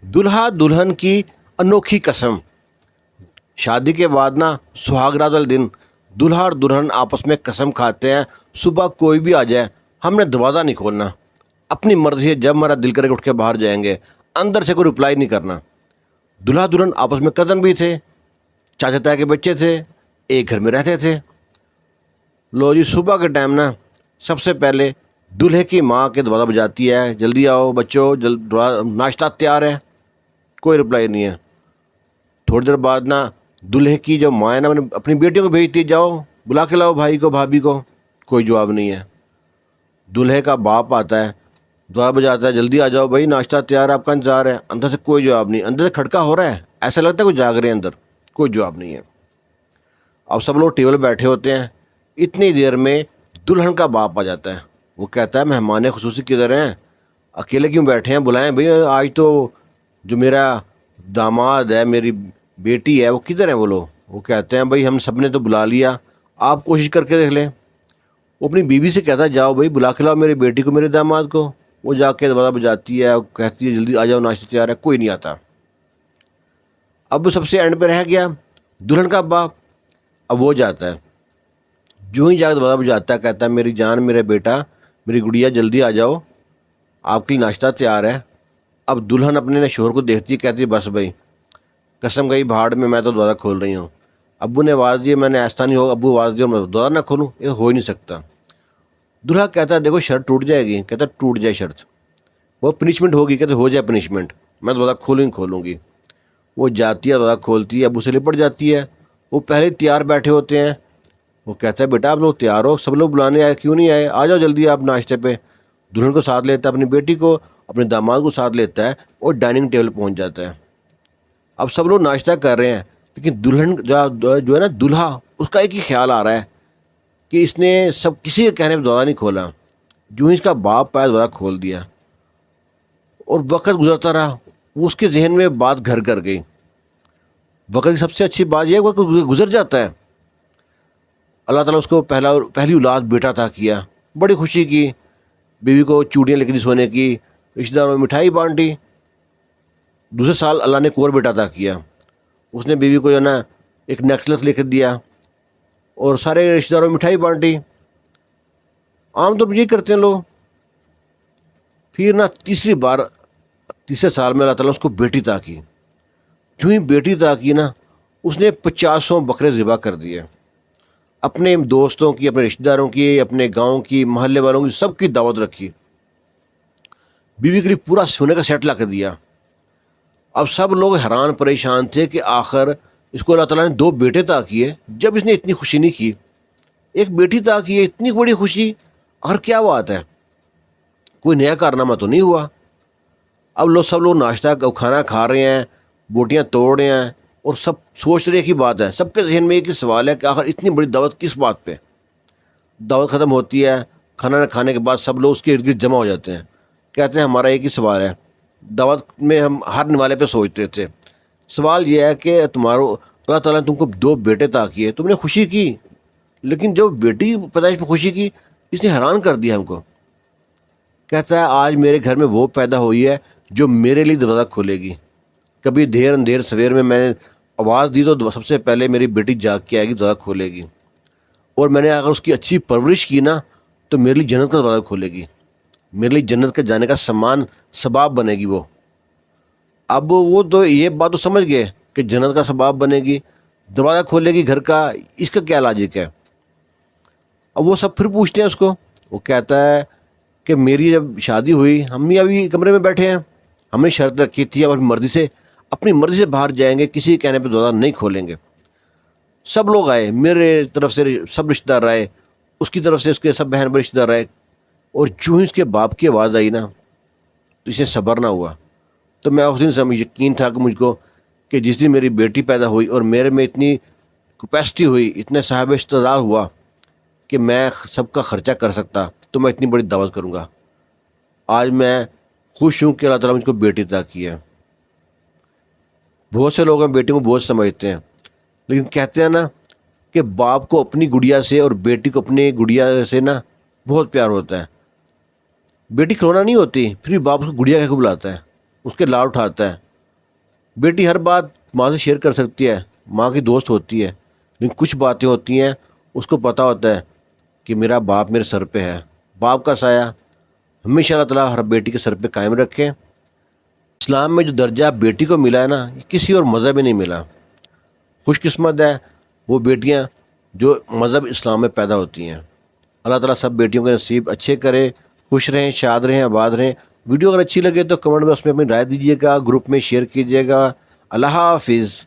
दुल्हा दुल्हन की अनोखी कसम। शादी के बाद ना सुहागरात वाले दिन दूल्हा और दुल्हन आपस में कसम खाते हैं, सुबह कोई भी आ जाए हमने दरवाज़ा नहीं खोलना, अपनी मर्जी से जब हमारा दिल करे उठ के बाहर जाएंगे, अंदर से कोई रिप्लाई नहीं करना। दूल्हा दुल्हन आपस में कज़न भी थे, चाचा ताया के बच्चे थे, एक घर में रहते थे। लो जी, सुबह के टाइम ना सबसे पहले दूल्हे की माँ के दरवाज़ा बजाती है, जल्दी आओ बच्चों, नाश्ता तैयार है। कोई रिप्लाई नहीं है। थोड़ी देर बाद ना दूल्हे की जो माँ है ना, मैंने अपनी बेटियों को भेजती है, जाओ बुला के लाओ भाई को भाभी को। कोई जवाब नहीं है। दूल्हे का बाप आता है, दरवाज़ा बजाता है, जल्दी आ जाओ भाई, नाश्ता तैयार है, आपका इंतजार है। अंदर से कोई जवाब नहीं। अंदर से खड़का हो रहा है, ऐसा लगता है कोई जाग रहे हैं अंदर, कोई जवाब नहीं है। अब सब लोग टेबल बैठे होते हैं। इतनी देर में दुल्हन का बाप आ जाता है। वो कहता है, मेहमान खुसूसी किधर हैं, अकेले क्यों बैठे हैं, बुलाएं भाई। आज तो जो मेरा दामाद है, मेरी बेटी है, वो किधर है वो लोग। वो कहते हैं, भाई हम सब ने तो बुला लिया, आप कोशिश करके देख लें। वो अपनी बीवी से कहता है, जाओ भाई बुला के लाओ मेरी बेटी को, मेरे दामाद को। वो जाके दरवाज़ा बजाती है, कहती है, जल्दी आ जाओ, नाश्ता तैयार है। कोई नहीं आता। अब सबसे एंड पे रह गया दुल्हन का बाप। अब वो जाता है, जो ही जाकर दरवाज़ा बजाता है, कहता है, मेरी जान, मेरा बेटा, मेरी गुड़िया, जल्दी आ जाओ, आपके लिए नाश्ता तैयार है। अब दुल्हन अपने शोहर को देखती है, कहती है, बस भाई, कसम गई भाड़ में, मैं तो दरवाज़ा खोल रही हूँ। अब्बू ने आवाज़ दी, मैंने ऐसा नहीं होगा, अब्बू आवाज़ दी, मैं दरवाज़ा ना खोलूँ, ये हो ही नहीं सकता। दूल्हा कहता है, देखो शर्त टूट जाएगी। कहता है, टूट जाए शर्त, वो पनिशमेंट होगी। कहते हो जाए पनिशमेंट, मैं दरवाज़ा खोलूँगी। वो जाती है, दरवाज़ा खोलती है, अब्बू से लिपट जाती है। वो पहले तैयार बैठे होते हैं। वो कहता है, बेटा आप लोग तैयार हो, सब लोग बुलाने आए, क्यों नहीं आए, आ जाओ जल्दी आप नाश्ते पे। दुल्हन को साथ लेता है, अपनी बेटी को, अपने दामाद को साथ लेता है और डाइनिंग टेबल पहुंच जाता है। अब सब लोग नाश्ता कर रहे हैं, लेकिन दुल्हन जो है ना, दूल्हा, उसका एक ही ख्याल आ रहा है कि इसने सब किसी के कहने पर दरवाज़ा नहीं खोला। जो ही इसका बाप आया, दरवाज़ा खोल दिया। और वक्त गुजरता रहा, वो उसके जहन में बात घर कर गई। वक्त की सबसे अच्छी बात यह है, वक्त गुजर जाता है। अल्लाह ताला उसको पहली औलाद बेटा अता किया, बड़ी खुशी की। बीवी को चूड़ियाँ लेके दी सोने की, रिश्तेदारों में मिठाई बांटी। दूसरे साल अल्लाह ने एक और बेटा अता किया। उसने बीवी को जो है ना एक नेकलेस लेके दिया और सारे रिश्तेदारों में मिठाई बांटी। आमतौर पर यही करते हैं लोग। फिर ना तीसरे साल में अल्लाह ताला उसको बेटी अता की। जो ही बेटी अता की ना, उसने 50 बकरे ज़िबा कर दिए। अपने दोस्तों की, अपने रिश्तेदारों की, अपने गांव की, मोहल्ले वालों की, सबकी दावत रखी। बीवी के लिए पूरा सोने का सेट ला कर दिया। अब सब लोग हैरान परेशान थे कि आखिर इसको अल्लाह ताला ने 2 बेटे अता किए, जब इसने इतनी खुशी नहीं की। एक बेटी अता की है, इतनी बड़ी खुशी, और क्या बात है, कोई नया कारनामा तो नहीं हुआ। अब सब लोग नाश्ता खाना खा रहे हैं, बोटियाँ तोड़ रहे हैं, और सब सोच रहे की बात है। सबके जहन में एक ही सवाल है कि आखिर इतनी बड़ी दावत किस बात पे। दावत ख़त्म होती है, खाना खाने के बाद सब लोग उसके इर्द गिर्द जमा हो जाते हैं। कहते हैं, हमारा एक ही सवाल है। दावत में हम हर निवाले पे सोचते थे, सवाल यह है कि अल्लाह ताला ने तुमको 2 बेटे अता किए, तुमने खुशी की, लेकिन जब बेटी पैदाइश पर खुशी की, इसने हैरान कर दिया हमको। कहता है, आज मेरे घर में वो पैदा हुई है जो मेरे लिए दरवाज़ा खोलेगी। कभी देर अंधेर सवेर में मैंने आवाज़ दी तो सबसे पहले मेरी बेटी जाग के आएगी, दरवाज़ा खोलेगी। और मैंने अगर उसकी अच्छी परवरिश की ना, तो मेरे लिए जन्नत का दरवाज़ा खोलेगी, मेरे लिए जन्नत के जाने का समान सबाब बनेगी वो। अब वो तो ये बात तो समझ गए कि जन्नत का सबाब बनेगी, दरवाज़ा खोलेगी घर का, इसका क्या लॉजिक है। अब वो सब फिर पूछते हैं उसको। वो कहता है कि मेरी जब शादी हुई, हम भी अभी कमरे में बैठे हैं, हमने शर्त रखी थी, अब अपनी मर्ज़ी से बाहर जाएंगे, किसी के कहने पर दरवाज़ा नहीं खोलेंगे। सब लोग आए, मेरे तरफ से सब रिश्तेदार आए, उसकी तरफ से उसके सब बहन भाई रिश्तेदार आए। और जो ही उसके बाप की आवाज़ आई ना, तो इसे सब्र ना हुआ। तो मैं उस दिन यकीन था कि मुझको कि जिस दिन मेरी बेटी पैदा हुई और मेरे में इतनी कैपेसिटी हुई, इतने साहिब इस्तेदाद हुआ कि मैं सबका ख़र्चा कर सकता, तो मैं इतनी बड़ी दावत करूँगा। आज मैं खुश हूँ कि अल्लाह ताला मुझको बेटी अता की है। बहुत से लोग हैं बेटी को बोझ समझते हैं, लेकिन कहते हैं ना कि बाप को अपनी गुड़िया से और बेटी को अपनी गुड़िया से ना बहुत प्यार होता है। बेटी खिलौना नहीं होती, फिर भी बाप उसको गुड़िया कह के बुलाता है, उसके लाड उठाता है। بیٹی ہر بات ماں سے شیئر کر سکتی ہے، ماں کی دوست ہوتی ہے، لیکن کچھ باتیں ہوتی ہیں اس کو پتہ ہوتا ہے کہ میرا باپ میرے سر پہ ہے۔ باپ کا سایہ ہمیشہ اللہ تعالیٰ ہر بیٹی کے سر پہ قائم رکھے۔ اسلام میں جو درجہ بیٹی کو ملا ہے نا، یہ کسی اور مذہب میں نہیں ملا۔ خوش قسمت ہے وہ بیٹیاں جو مذہب اسلام میں پیدا ہوتی ہیں۔ اللہ تعالیٰ سب بیٹیوں کے نصیب اچھے کرے، خوش رہیں، شاد رہیں، آباد رہیں۔ ویڈیو اگر اچھی لگے تو کمنٹ میں اس میں اپنی رائے دیجیے گا، گروپ میں شیئر کیجیے گا۔ اللہ حافظ۔